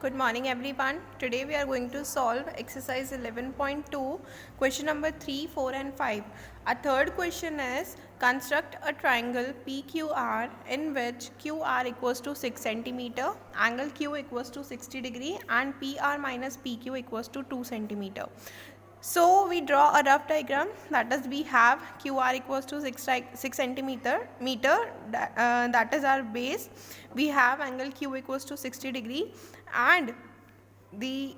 Good morning everyone. Today we are going to solve exercise 11.2 question number 3, 4 and 5. Our third question is construct a triangle PQR in which QR equals to 6 centimeter, angle Q equals to 60 degree and PR minus PQ equals to 2 centimeter. So we draw a rough diagram, that is we have QR equals to 6 centimeter that is our base. We have angle Q equals to 60 degree and the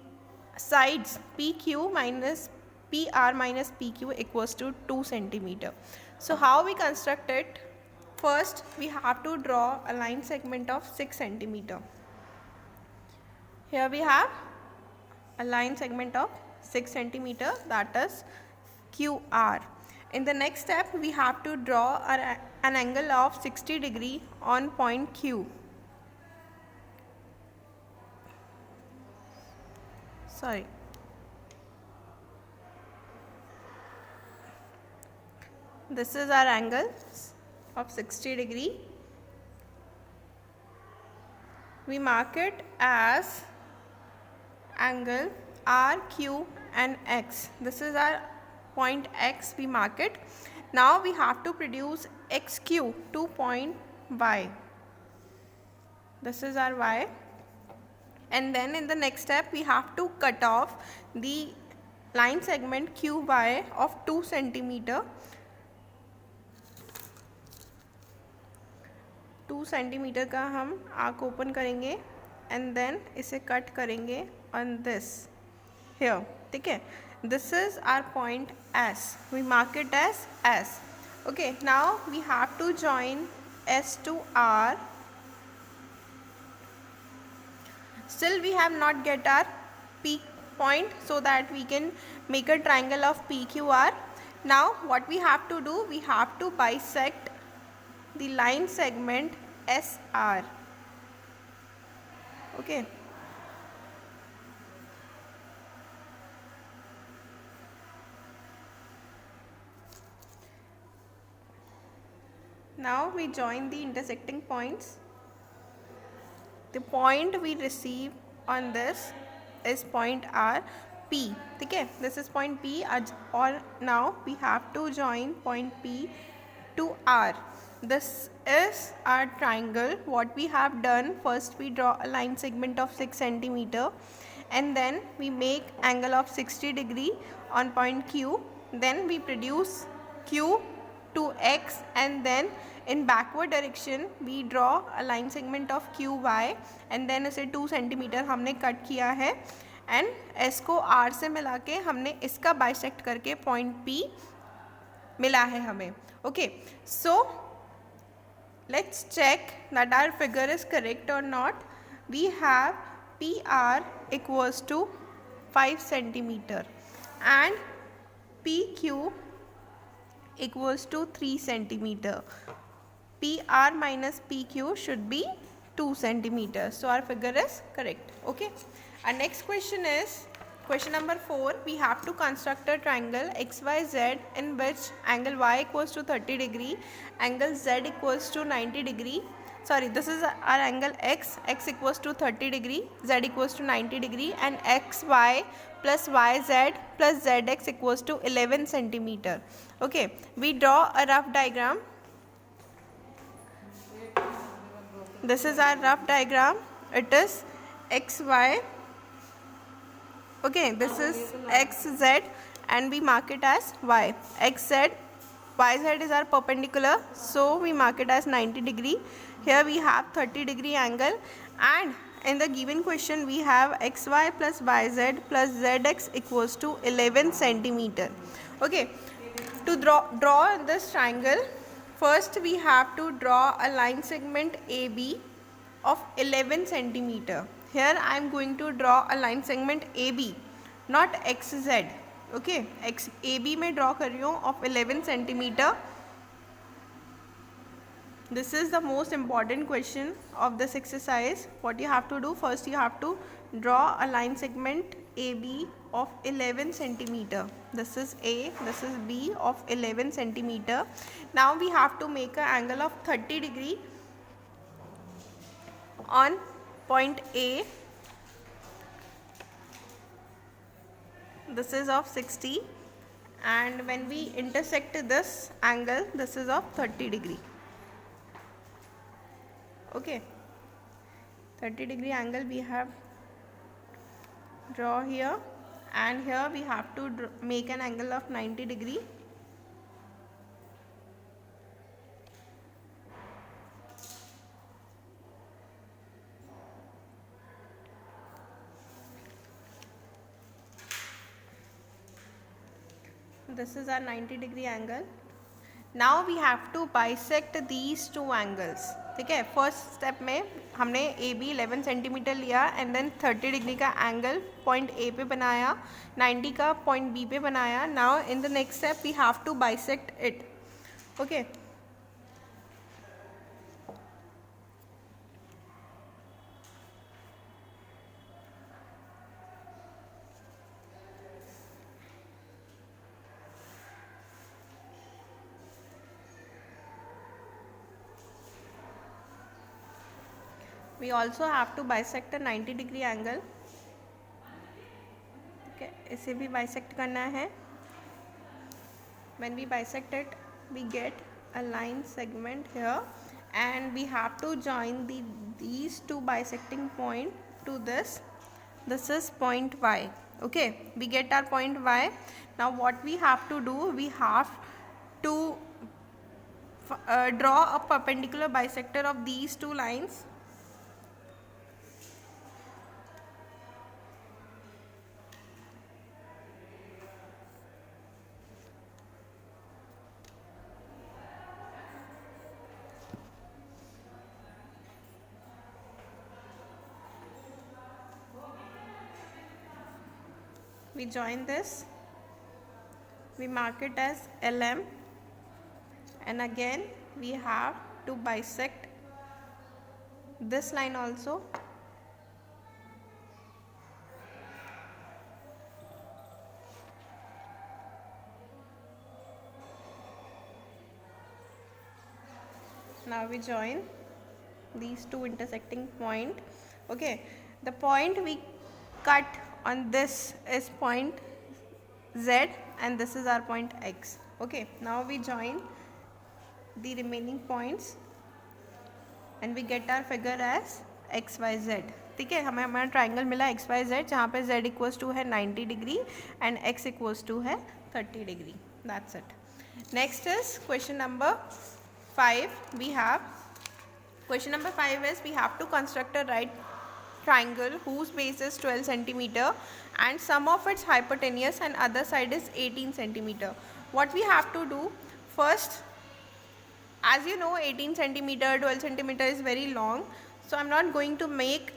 sides PQ minus PR minus PQ equals to 2 centimeter. So how we construct it? First we have to draw a line segment of 6 centimeter. Here we have a line segment of 6 centimeter, that is QR. In the next step we have to draw an angle of 60 degree on point Q. This is our angle of 60 degree. We mark it as angle R, Q and X. This is our point X, we mark it. Now we have to produce XQ to point Y. This is our Y. And then in the next step we have to cut off the line segment QY of 2 centimeter. 2 centimeter का हम arc open करेंगे and then इसे cut करेंगे on this here, ठीक है. This is our point S, we mark it as S. Okay, now we have to join S to R. Still we have not get our P point so that we can make a triangle of PQR. Now what we have to do, we have to bisect the line segment SR. Okay. Now we join the intersecting points. The point we receive on this is point R, P. ठीक है, this is point P. Or now we have to join point P to R. This is our triangle. What we have done, first we draw a line segment of 6 centimeter and then we make angle of 60 degree on point Q. Then we produce Q to X and then in backward direction we draw a line segment of QY and then इसे 2 centimetre हमने cut किया है and S को R से मिला के हमने इसका बाइसेक्ट करके पॉइंट P मिला है हमें. Okay, so let's check that our figure is correct or not. We have PR equals to 5 centimeter and PQ equals to 3 centimeter. PR minus PQ should be 2 centimeters. So our figure is correct. Okay. Our next question is question number 4. We have to construct a triangle XYZ in which angle Y equals to 30 degree, angle Z equals to 90 degree. Sorry, this is our angle X. X equals to 30 degree, Z equals to 90 degree and XY plus YZ plus ZX equals to 11 centimeter. Okay, we draw a rough diagram. This is our rough diagram. It is XY. Okay, this is XZ and we mark it as Y. XZ, YZ is our perpendicular, so we mark it as 90 degree. Here we have 30 degree angle and in the given question we have XY plus YZ plus ZX equals to 11 centimeter. Okay, to draw this triangle, first we have to draw a line segment AB of 11 centimeter. Here I am going to draw a line segment AB, not XZ. Okay, AB में draw कर रही हूँ of 11 centimeter. This is the most important question of this exercise. What you have to do, first you have to draw a line segment AB of 11 centimeter. This is A, this is B of 11 centimeter. Now we have to make an angle of 30 degree on point A this is of 60, and when we intersect this angle, this is of 30 degree. Okay, 30-degree angle we have draw here, and here we have to make an angle of 90 degree. This is our 90-degree angle. Now we have to bisect these two angles. ठीक है, first step में हमने A B 11 centimeter लिया and then 30 degree का angle point A पे बनाया, 90 का point B पे बनाया. Now in the next step we have to bisect it. Okay, we also have to bisect a 90-degree angle. Okay, इसे भी bisect करना है. When we bisect it, we get a line segment here, and we have to join these two bisecting point to this. This is point Y. Okay, we get our point Y. Now what we have to do, we have to draw a perpendicular bisector of these two lines. We join this, we mark it as LM, and again we have to bisect this line also. Now we join these two intersecting point. Okay, the point we cut on this is point Z, and this is our point X. Okay, now we join the remaining points and we get our figure as XYZ. ठीक है, हमें हमारा triangle मिला XYZ, जहाँ पे Z equals to है 90 degree and X equals to है 30 degree. That's it. Next is question number 5. We have question number 5 is we have to construct a right triangle whose base is 12 centimeter and some of its hypotenuse and other side is 18 centimeter. What we have to do first, as you know, 18 centimeter, 12 centimeter is very long, so I'm not going to make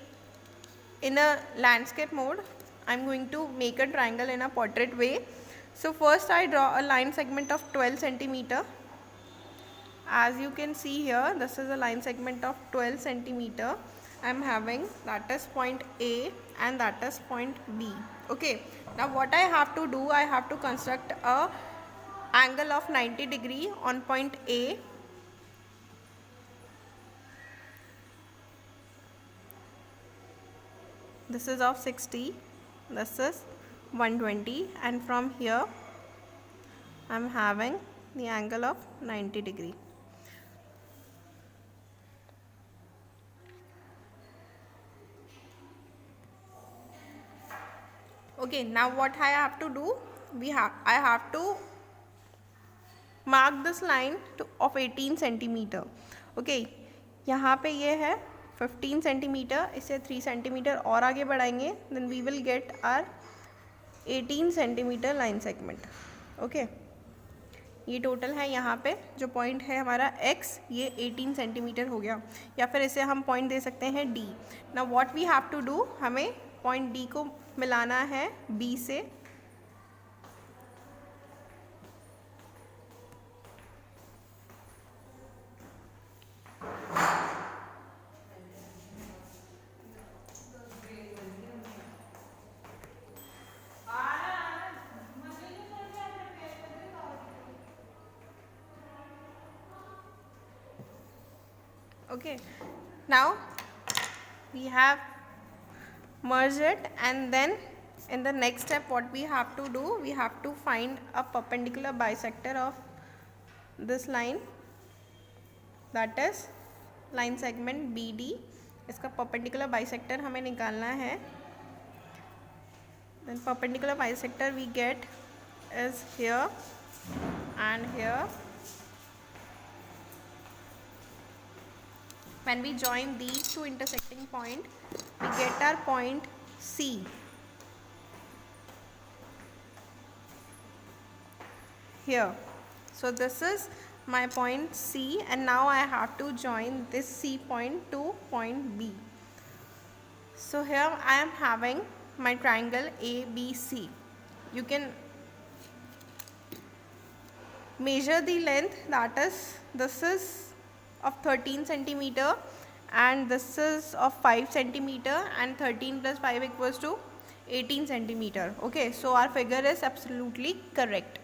in a landscape mode. I'm going to make a triangle in a portrait way. So first I draw a line segment of 12 centimeter. As you can see here, this is a line segment of 12 centimeter. I'm having, that is point A and that is point B. Okay, now what I have to do, I have to construct a angle of 90 degree on point A. This is of 60, this is 120, and from here I'm having the angle of 90 degree. Okay, now what I have to do, I have to mark this line of 18 centimeter. Okay, यहाँ पे ये है 15 centimeter, इसे 3 centimeter और आगे बढ़ाएंगे, then we will get our 18 centimeter line segment. Okay, ये total है यहाँ पे जो पॉइंट है हमारा x, ये 18 सेंटीमीटर हो गया, या फिर इसे हम पॉइंट दे सकते हैं d. Now what we have to do, हमें पॉइंट d को मिलाना है b से. Okay, now we have merged it and then in the next step what we have to do, we have to find a perpendicular bisector of this line, that is line segment BD. इसका perpendicular bisector हमें निकालना है. Then perpendicular bisector we get is here and here. When we join these two intersecting points, we get our point C. Here. So this is my point C, and now I have to join this C point to point B. So here I am having my triangle ABC. You can measure the length, that is, this is of 13 centimeter and this is of 5 centimeter, and 13 plus 5 equals to 18 centimeter. Okay, so our figure is absolutely correct.